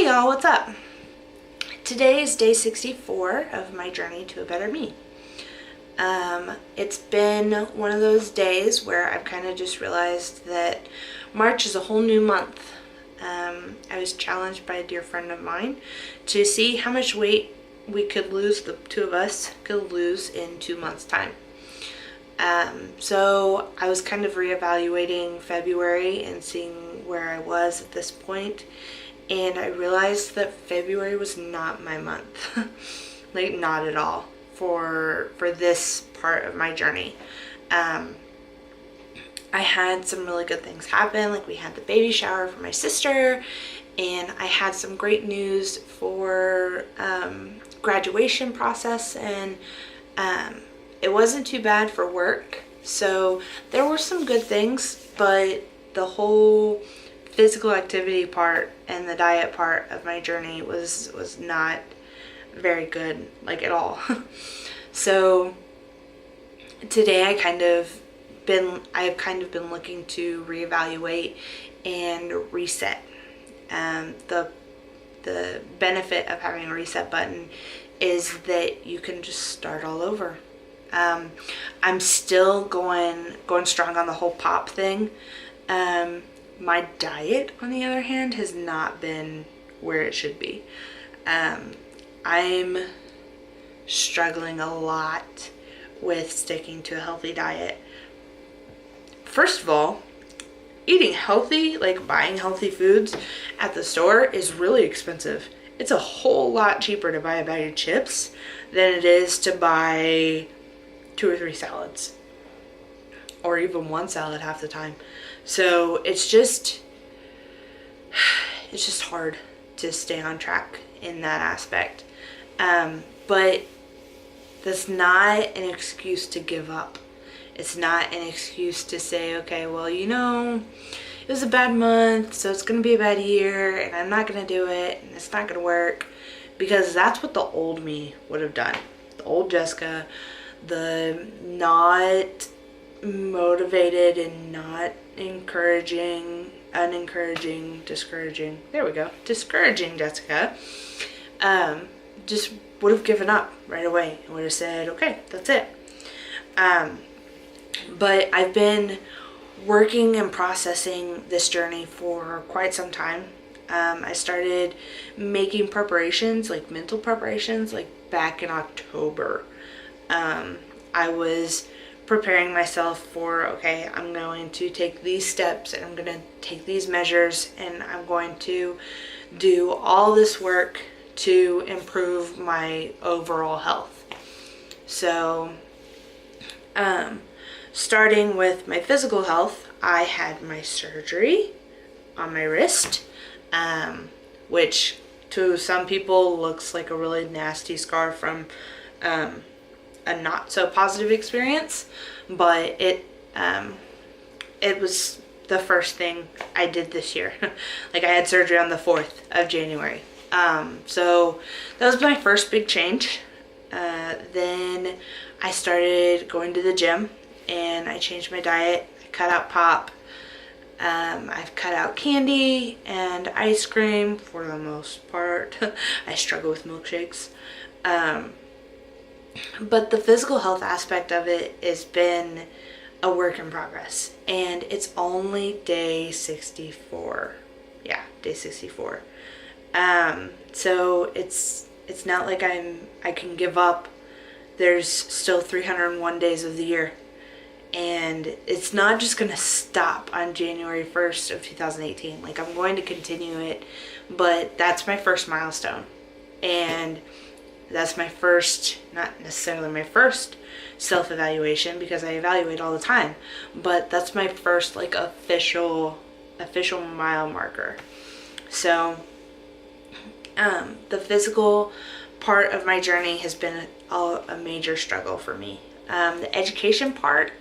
y'all, what's up? Today is day 64 of my journey to a better me. It's been one of those days where I've kind of just realized that March is a whole new month. I was challenged by a dear friend of mine to see how much weight we could lose, the two of us could lose in 2 months' time. So I was kind of reevaluating February and seeing where I was at this point. And I realized that February was not my month. Like, not at all for this part of my journey. I had some really good things happen. Like, we had the baby shower for my sister, and I had some great news for graduation process, and it wasn't too bad for work. So there were some good things, but the whole physical activity part and the diet part of my journey was not very good, like, at all. So today I've kind of been looking to reevaluate and reset. The benefit of having a reset button is that you can just start all over. I'm still going strong on the whole pop thing. My diet, on the other hand, has not been where it should be. I'm struggling a lot with sticking to a healthy diet. First of all, eating healthy, like buying healthy foods at the store, is really expensive. It's a whole lot cheaper to buy a bag of chips than it is to buy 2 or 3 salads, or even 1 salad half the time. So it's just hard to stay on track in that aspect. But that's not an excuse to give up. It's not an excuse to say, okay, well, it was a bad month, so it's going to be a bad year, and I'm not going to do it, and it's not going to work. Because that's what the old me would have done. The old Jessica, the not motivated and not encouraging, discouraging Jessica, just would have given up right away and would have said, okay, that's it. But I've been working and processing this journey for quite some time. I started making preparations, like mental preparations, like back in October. I was preparing myself for, okay, I'm going to take these steps, and I'm going to take these measures, and I'm going to do all this work to improve my overall health. So, starting with my physical health, I had my surgery on my wrist, which to some people looks like a really nasty scar from a not so positive experience, but it was the first thing I did this year. Like, I had surgery on the 4th of January. So that was my first big change. Then I started going to the gym, and I changed my diet. I cut out pop. I've cut out candy and ice cream for the most part. I struggle with milkshakes. But the physical health aspect of it has been a work in progress. And it's only day 64. Yeah, day 64. So it's not like I can give up. There's still 301 days of the year. And it's not just going to stop on January 1st of 2018. Like, I'm going to continue it, but that's my first milestone. And that's my first, not necessarily my first self-evaluation, because I evaluate all the time, but that's my first, like, official mile marker. So, the physical part of my journey has been a major struggle for me. The education part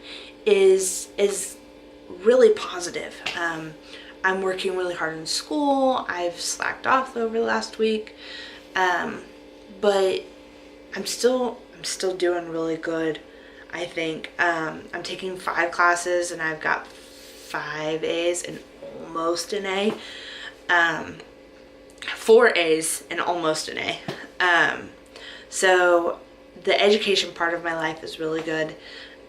is really positive. I'm working really hard in school. I've slacked off over the last week, but I'm still doing really good, I think. I'm taking 5 classes, and I've got 5 A's and almost an A. 4 A's and almost an A. So the education part of my life is really good.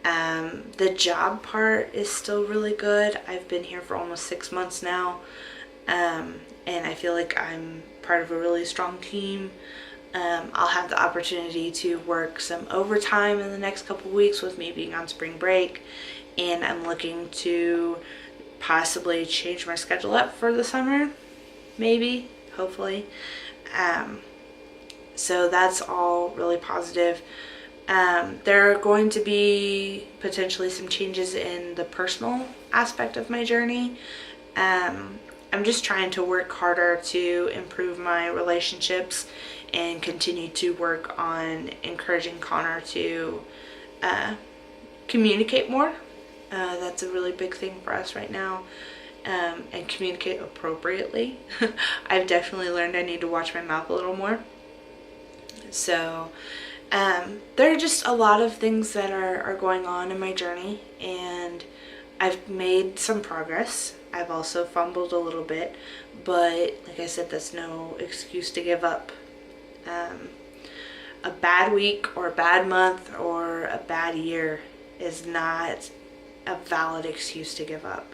The job part is still really good. I've been here for almost 6 months now. And I feel like I'm part of a really strong team. I'll have the opportunity to work some overtime in the next couple weeks with me being on spring break. And I'm looking to possibly change my schedule up for the summer. Maybe, hopefully. So that's all really positive. There are going to be potentially some changes in the personal aspect of my journey. I'm just trying to work harder to improve my relationships and continue to work on encouraging Connor to communicate more. That's a really big thing for us right now. And communicate appropriately. I've definitely learned I need to watch my mouth a little more. So there are just a lot of things that are going on in my journey, and I've made some progress. I've also fumbled a little bit, but like I said, that's no excuse to give up. A bad week or a bad month or a bad year is not a valid excuse to give up.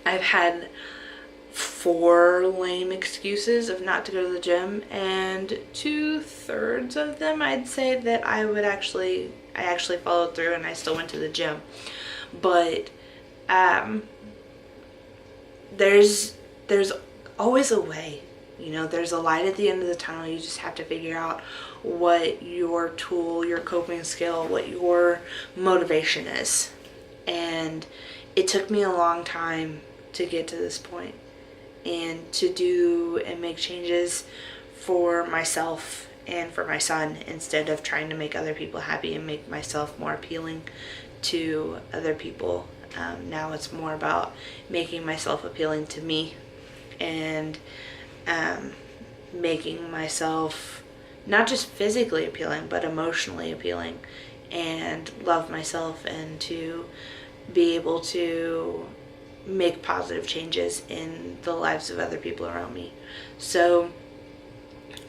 I've had 4 lame excuses of not to go to the gym, and 2/3 of them I'd say that I actually followed through and I still went to the gym. But there's always a way. You know, there's a light at the end of the tunnel. You just have to figure out what your tool, your coping skill, what your motivation is. And it took me a long time to get to this point and to do and make changes for myself and for my son, instead of trying to make other people happy and make myself more appealing to other people. Now it's more about making myself appealing to me, and making myself not just physically appealing but emotionally appealing, and love myself, and to be able to make positive changes in the lives of other people around me. So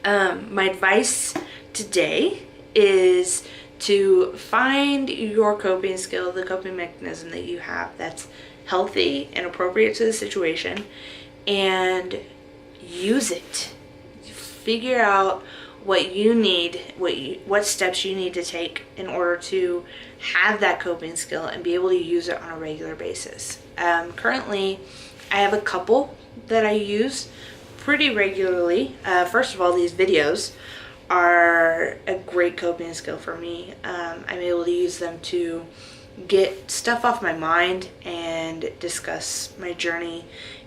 my advice today is to find your coping skill, the coping mechanism that you have that's healthy and appropriate to the situation, and use it. Figure out what you need, what steps you need to take in order to have that coping skill and be able to use it on a regular basis. Currently, I have a couple that I use pretty regularly. First of all, these videos are a great coping skill for me. I'm able to use them to get stuff off my mind and discuss my journey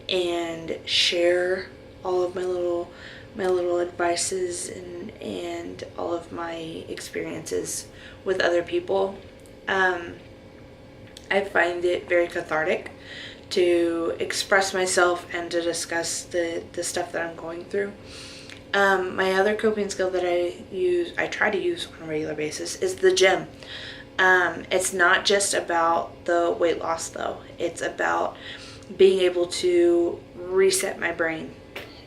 and share all of my little advices and all of my experiences with other people. I find it very cathartic to express myself and to discuss the stuff that I'm going through. My other coping skill that I try to use on a regular basis is the gym. It's not just about the weight loss though. It's about being able to reset my brain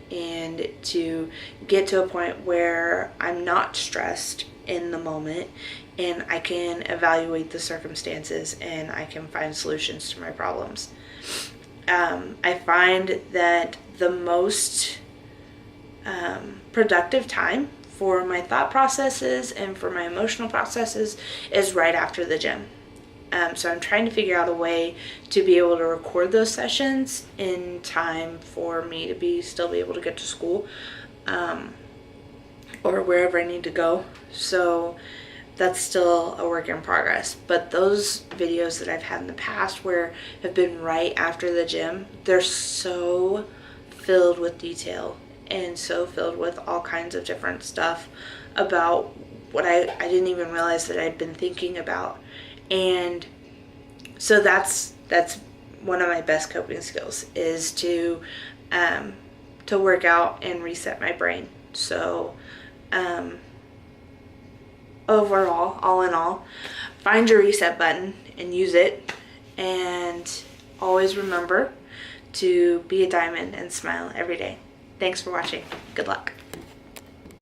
and to get to a point where I'm not stressed in the moment, and I can evaluate the circumstances and I can find solutions to my problems. I find that the most productive time for my thought processes and for my emotional processes is right after the gym. So I'm trying to figure out a way to be able to record those sessions in time for me to still be able to get to school, or wherever I need to go. So that's still a work in progress. But those videos that I've had in the past where have been right after the gym, they're so filled with detail and so filled with all kinds of different stuff about what I didn't even realize that I'd been thinking about. And so that's one of my best coping skills, is to work out and reset my brain. So overall, all in all, find your reset button and use it, and always remember to be a diamond and smile every day. Thanks for watching. Good luck.